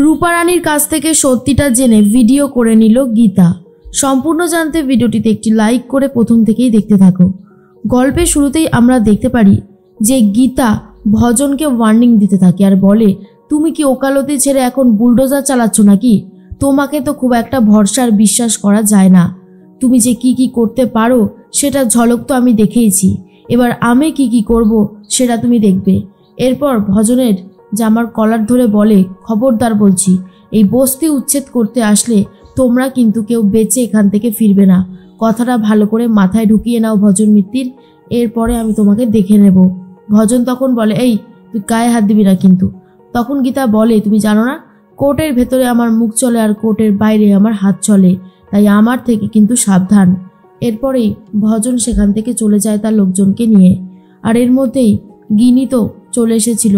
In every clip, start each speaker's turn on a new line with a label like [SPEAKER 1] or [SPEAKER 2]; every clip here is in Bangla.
[SPEAKER 1] রূপারানীর কাছ থেকে সত্যিটা জেনে ভিডিও করে নিল গীতা। সম্পূর্ণ জানতে ভিডিওটিতে একটি লাইক করে প্রথম থেকেই দেখতে থাকো। গল্পের শুরুতেই আমরা দেখতে পারি যে গীতা ভজনকে ওয়ার্নিং দিতে থাকে আর বলে, তুমি কি ওকালতি ছেড়ে এখন বুলডোজার চালাচ্ছ নাকি? তোমাকে তো খুব একটা ভরসার বিশ্বাস করা যায় না। তুমি যে কি কি করতে পারো সেটা ঝলক তো আমি দেখেইছি, এবার আমি কি কি করব সেটা তুমি দেখবে। এরপর ভজনের জামার কলার ধরে বলে, খবরদার বলছি, এই বস্তি উচ্ছেদ করতে আসলে তোমরা কিন্তু কেউ বেঁচে এখান থেকে ফিরবে না। কথাটা ভালো করে মাথায় ঢুকিয়ে নাও ভজন মিত্তির, এরপরে আমি তোমাকে দেখে নেব। ভজন তখন বলে, এই তুই গায়ে হাত দিবি না কিন্তু। তখন গীতা বলে, তুমি জানো না কোর্টের ভেতরে আমার মুখ চলে আর কোর্টের বাইরে আমার হাত চলে, তাই আমার থেকে কিন্তু সাবধান। এরপরেই ভজন সেখান থেকে চলে যায় তার লোকজনকে নিয়ে। আর এর মধ্যেই গিনি তো চলে এসেছিল।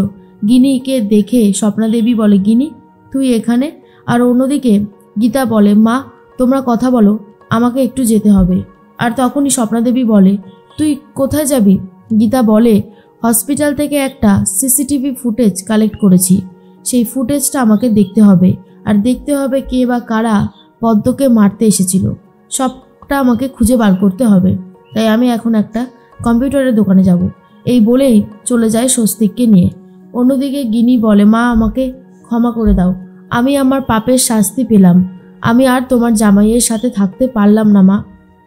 [SPEAKER 1] গিনিকে দেখে স্বপ্নাদেবী বলে, গিনি তুই এখানে? আর অন্যদিকে গীতা বলে, মা তোমরা কথা বলো, আমাকে একটু যেতে হবে। আর তখনই স্বপ্নাদেবী বলে, তুই কোথায় যাবি? গীতা বলে, হসপিটাল থেকে একটা সিসিটিভি ফুটেজ কালেক্ট করেছি, সেই ফুটেজটা আমাকে দেখতে হবে, আর দেখতে হবে কে বা কারা পদ্মকে মারতে এসেছিল, সবটা আমাকে খুঁজে বার করতে হবে। তাই আমি এখন একটা কম্পিউটারের দোকানে যাব। এই বলেই চলে যায় স্বস্তিককে নিয়ে। অন্যদিকে গিনি বলে, মা আমাকে ক্ষমা করে দাও, আমি আমার পাপের শাস্তি পেলাম, আমি আর তোমার জামাইয়ের সাথে থাকতে পারলাম না মা।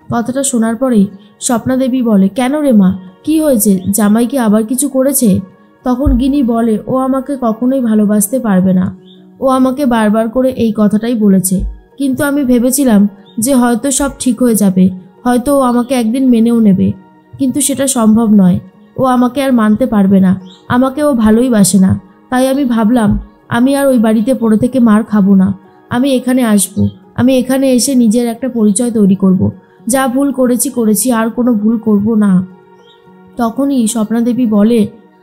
[SPEAKER 1] কথাটা শোনার পরেই স্বপ্নাদেবী বলে, কেন রে মা, কি হয়েছে? জামাই কি আবার কিছু করেছে? তখন গিনি বলে, ও আমাকে কখনোই ভালোবাসতে পারবে না, ও আমাকে বারবার করে এই কথাটাই বলেছে, কিন্তু আমি ভেবেছিলাম যে হয়তো সব ঠিক হয়ে যাবে, হয়তো ও আমাকে একদিন মেনেও নেবে, কিন্তু সেটা সম্ভব নয়। ও আমাকে আর মানতে পারবে না, আমাকে ও ভালোই বাসে না। তাই আমি ভাবলাম আমি আর ওই বাড়িতে পড়ে থেকে মার খাবো না, আমি এখানে আসব, আমি এখানে এসে নিজের একটা পরিচয় তৈরি করব, যা ভুল করেছি করেছি, আর কোনো ভুল করব না। তখনই স্বপ্নাদেবী বলে,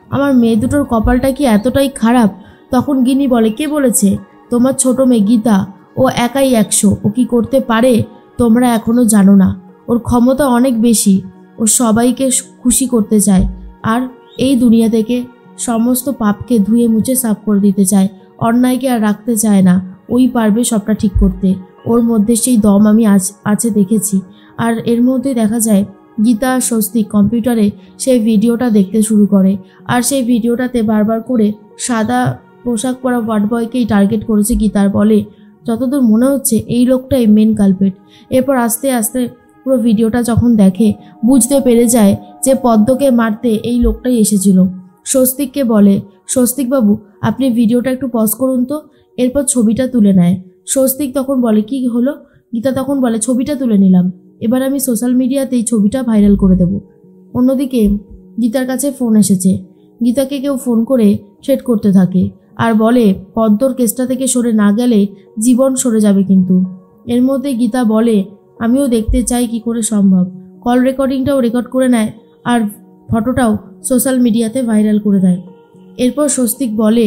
[SPEAKER 1] আমার মেয়ে দুটোর কপালটা কি এতটাই খারাপ? তখন গিনি বলে, কে বলেছে? তোমার ছোট মেয়ে গীতা, ও একাই 100, ও কি করতে পারে তোমরা এখনো জানো না। ওর ক্ষমতা অনেক বেশি, ও সবাইকে খুশি করতে চায়, আর এই দুনিয়া থেকে সমস্ত পাপকে ধুয়ে মুছে সাফ করে দিতে চায়, অন্যায়কে আর রাখতে চায় না। ওই পারবে সবটা ঠিক করতে, ওর মধ্যে সেই দম আমি আছে দেখেছি। আর এর মধ্যে দেখা যায় গীতা আর স্বস্তিক কম্পিউটারে সেই ভিডিওটা দেখতে শুরু করে, আর সেই ভিডিওটাতে বারবার করে সাদা পোশাক পরা ওয়ার্ড বয়কেই টার্গেট করেছে গীতার। বলে, যতদূর মনে হচ্ছে এই লোকটাই মেন কালপেট। এরপর আস্তে আস্তে পুরো ভিডিওটা যখন দেখে বুঝতে পেরে যায় যে পদ্মকে মারতে এই লোকটাই এসেছিল। স্বস্তিককে বলে, স্বস্তিকবাবু আপনি ভিডিওটা একটু পজ করুন তো। এরপর ছবিটা তুলে নেয়। স্বস্তিক তখন বলে, কি হলো? গীতা তখন বলে, ছবিটা তুলে নিলাম, এবার আমি সোশ্যাল মিডিয়াতেই ছবিটা ভাইরাল করে দেব। অন্যদিকে গীতার কাছে ফোন এসেছে। গীতাকে কেউ ফোন করে থ্রেট করতে থাকে আর বলে, পদ্মর কেসটা থেকে সরে না গেলে জীবন সরে যাবে কিন্তু। এর মধ্যে গীতা বলে, আমিও দেখতে চাই কি করে সম্ভব। কল রেকর্ডিংটাও রেকর্ড করে নেয় আর ফটোটাও সোশ্যাল মিডিয়াতে ভাইরাল করে দেয়। এরপর স্বস্তিক বলে,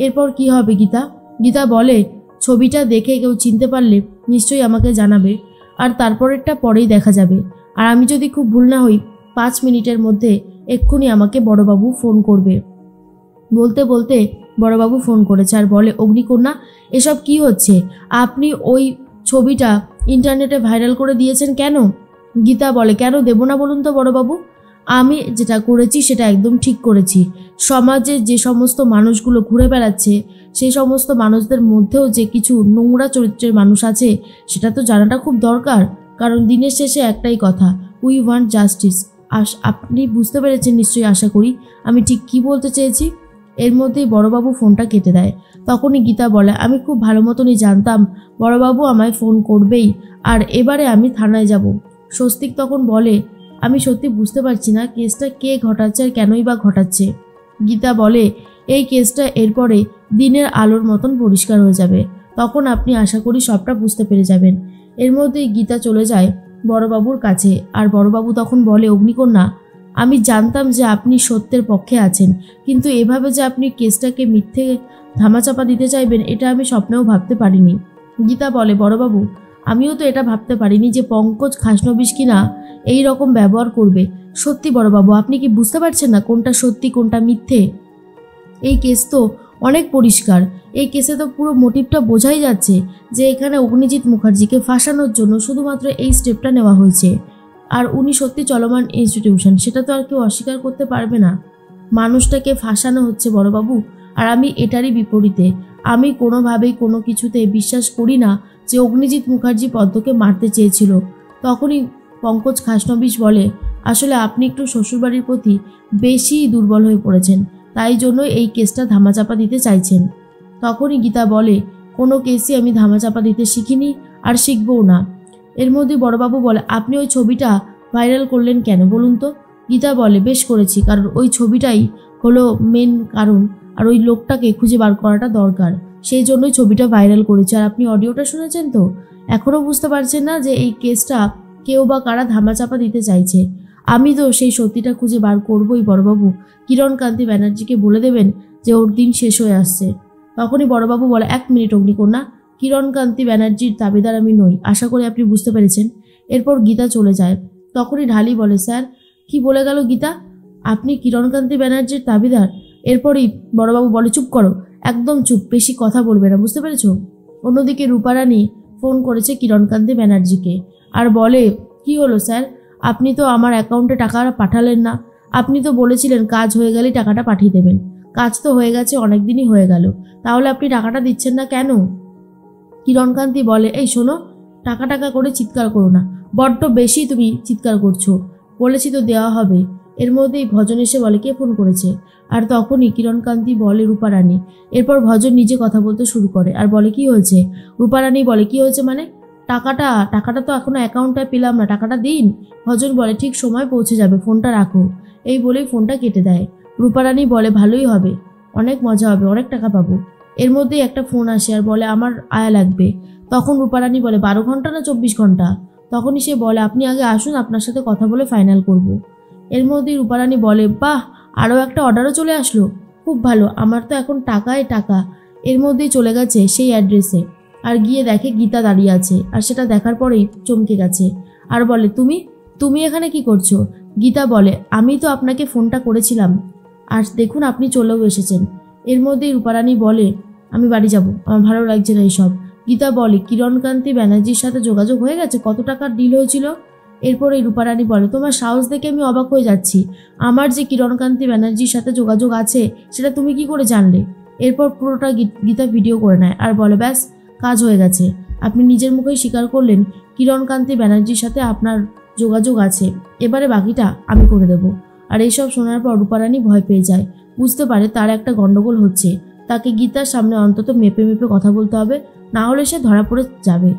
[SPEAKER 1] এরপর কি হবে গীতা? গীতা বলে, ছবিটা দেখে কেউ চিনতে পারলে নিশ্চয়ই আমাকে জানাবে, আর তারপরেরটা পরেই দেখা যাবে। আর আমি যদি খুব ভুল না হই 5 মিনিটের মধ্যে এক্ষুনি আমাকে বড়বাবু ফোন করবে। বলতে বলতে বড়বাবু ফোন করেছে আর বলে, অগ্নিকন্যা এসব কি হচ্ছে? আপনি ওই ছবিটা ইন্টারনেটে ভাইরাল করে দিয়েছেন কেন? গীতা বলে, কেন দেব না বলুন তো বড়বাবু, আমি যেটা করেছি সেটা একদম ঠিক করেছি। সমাজে যে সমস্ত মানুষগুলো ঘুরে বেড়াচ্ছে সেই সমস্ত মানুষদের মধ্যেও যে কিছু নোংরা চরিত্রের মানুষ আছে সেটা তো জানাটা খুব দরকার, কারণ দিনের শেষে একটাই কথা, উই ওয়ান্ট জাস্টিস। আপনি বুঝতে পেরেছেন নিশ্চয়ই, আশা করি আমি ঠিক কি বলতে চেয়েছি। এর মধ্যেই বড়বাবু ফোনটা কেটে দেয়। তখনই গীতা বলে, আমি খুব ভালো মতনই জানতাম বড়বাবু আমায় ফোন করবেই, আর এবারে আমি থানায় যাব। স্বস্তিক তখন বলে, আমি সত্যি বুঝতে পারছি না কেসটা কে ঘটাচ্ছে আর কেনই বা ঘটাচ্ছে। গীতা বলে, এই কেসটা এরপরে দিনের আলোর মতন পরিষ্কার হয়ে যাবে, তখন আপনি আশা করি সবটা বুঝতে পেরে যাবেন। এর মধ্যেই গীতা চলে যায় বড়বাবুর কাছে, আর বড়বাবু তখন বলে, অগ্নিকন্যা আমি জানতাম যে আপনি সত্যের পক্ষে আছেন, কিন্তু এভাবে যে আপনি কেসটাকে মিথ্যে ধামাচাপা দিতে চাইবেন এটা আমি স্বপ্নেও ভাবতে পারিনি। গীতা বলে, বড়বাবু আমিও তো এটা ভাবতে পারিনি যে পঙ্কজ খাসনবিশ কিনা এই রকম ব্যবহার করবে। সত্যি বড়বাবু আপনি কি বুঝতে পারছেন না কোনটা সত্যি কোনটা মিথ্যে? এই কেস তো অনেক পরিষ্কার। এই কেসে তো পুরো মোটিভটা বোঝাই যাচ্ছে যে এখানে অগ্নিজিৎ মুখার্জিকে ফাঁসানোর জন্য শুধুমাত্র এই স্টেপটা নেওয়া হয়েছে। আর উনি সত্যি চলমান ইনস্টিটিউশন, সেটা তো আর কেউ অস্বীকার করতে পারবে না। মানুষটাকে ফাঁসানো হচ্ছে বড়বাবু, আর আমি এটারই বিপরীতে। আমি কোনোভাবেই কোনো কিছুতে বিশ্বাস করি না যে অগ্নিজিৎ মুখার্জি পদ্মকে মারতে চেয়েছিল। তখনই পঙ্কজ খাসনবিশ বলে, আসলে আপনি একটু শ্বশুরবাড়ির প্রতি বেশি দুর্বল হয়ে পড়েছেন, তাই জন্য এই কেসটা ধামাচাপা দিতে চাইছেন। তখনই গীতা বলে, কোনো কেসই আমি ধামাচাপা দিতে শিখিনি আর শিখবও না। এর মধ্যে বড়বাবু বলে, আপনি ওই ছবিটা ভাইরাল করলেন কেন বলুন তো? গীতা বলে, বেশ করেছি, কারণ ওই ছবিটাই হলো মেন কারণ, আর ওই লোকটাকে খুঁজে বার করাটা দরকার, সেই জন্যই ছবিটা ভাইরাল করেছে। আর আপনি অডিওটা শুনেছেন তো? এখনও বুঝতে পারছেন না যে এই কেসটা কেউ বা কারা ধামাচাপা দিতে চাইছে? আমি তো সেই সত্যিটা খুঁজে বার করবই বড়বাবু। কিরণকান্তি ব্যানার্জিকে বলে দেবেন যে ওর দিন শেষ হয়ে আসছে। তখনই বড়বাবু বলে, 1 মিনিট অগ্নিকন্যা, কিরণকান্তি ব্যানার্জির দাবিদার আমি নই, আশা করি আপনি বুঝতে পেরেছেন। এরপর গীতা চলে যায়। তখনই ঢালি বলে, স্যার কি বলে গেল গীতা? আপনি কিরণকান্তি ব্যানার্জির দাবিদার? এরপরই বড়বাবু বলে, চুপ করো, একদম চুপ, বেশি কথা বলবে না, বুঝতে পেরেছো? অন্যদিকে রূপারানী ফোন করেছে কিরণকান্তি ব্যানার্জিকে আর বলে, কি হলো স্যার, আপনি তো আমার অ্যাকাউন্টে টাকা পাঠালেন না। আপনি তো বলেছিলেন কাজ হয়ে গেলেই টাকাটা পাঠিয়ে দেবেন। কাজ তো হয়ে গেছে, অনেক দিনই হয়ে গেল, তাহলে আপনি টাকাটা দিচ্ছেন না কেন? কিরণকান্তি বলে, এই শোনো, টাকা টাকা করে চিৎকার করো না, বড্ড বেশি তুমি চিৎকার করছো, বলেছি তো দেওয়া হবে। এর মধ্যেই ভজন এসে বলে, কে ফোন করেছে? আর তখনই কিরণকান্তি বলে, রূপারানী। এরপর ভজন নিজে কথা বলতে শুরু করে আর বলে, কি হয়েছে? রূপারানী বলে, কি হয়েছে মানে? টাকাটা তো এখনো অ্যাকাউন্টে পেলাম না, টাকাটা দিন। ভজন বলে, ঠিক সময় পৌঁছে যাবে, ফোনটা রাখো। এই বলেই ফোনটা কেটে দেয়। রূপারানী বলে, ভালোই হবে, অনেক মজা হবে, অনেক টাকা পাবো। এর মধ্যেই একটা ফোন আসে আর বলে, আমার আয়া লাগবে। তখন রূপারানী বলে, 12 ঘন্টা না 24 ঘন্টা? তখনই সে বলে, আপনি আগে আসুন, আপনার সাথে কথা বলে ফাইনাল করব। এর মধ্যেই রূপারানী বলে, বাহ, আরও একটা অর্ডারও চলে আসলো, খুব ভালো, আমার তো এখন টাকায় টাকা। এর মধ্যেই চলে গেছে সেই অ্যাড্রেসে আর গিয়ে দেখে গীতা দাঁড়িয়ে আছে, আর সেটা দেখার পরেই চমকে গেছে আর বলে, তুমি এখানে কি করছো? গীতা বলে, আমি তো আপনাকে ফোনটা করেছিলাম, আর দেখুন আপনি চলেও এসেছেন। এর মধ্যেই রূপারানী বলে, আমি বাড়ি যাব, আমার ভালো লাগছে না এইসব। গীতা বলে, কিরণকান্তি ব্যানার্জির সাথে যোগাযোগ হয়ে গেছে? কত টাকার ডিল হয়েছিল? এরপর এই রূপারানী বলে, তোমার সাহস দেখে আমি অবাক হয়ে যাচ্ছি, আমার যে কিরণকান্তি ব্যানার্জির সাথে যোগাযোগ আছে সেটা তুমি কি করে জানলে? এরপর পুরোটা গীতা ভিডিও করে নেয় আর বলে, ব্যাস, কাজ হয়ে গেছে, আপনি নিজের মুখেই স্বীকার করলেন কিরণকান্তি ব্যানার্জির সাথে আপনার যোগাযোগ আছে, এবারে বাকিটা আমি করে দেব। আর এইসব শোনার পর রূপারানী ভয় পেয়ে যায়, বুঝতে পারে তার একটা গন্ডগোল হচ্ছে, তাকে গীতার সামনে অন্তত মেপে মেপে কথা বলতে হবে, না হলে সে ধরা পড়ে যাবে।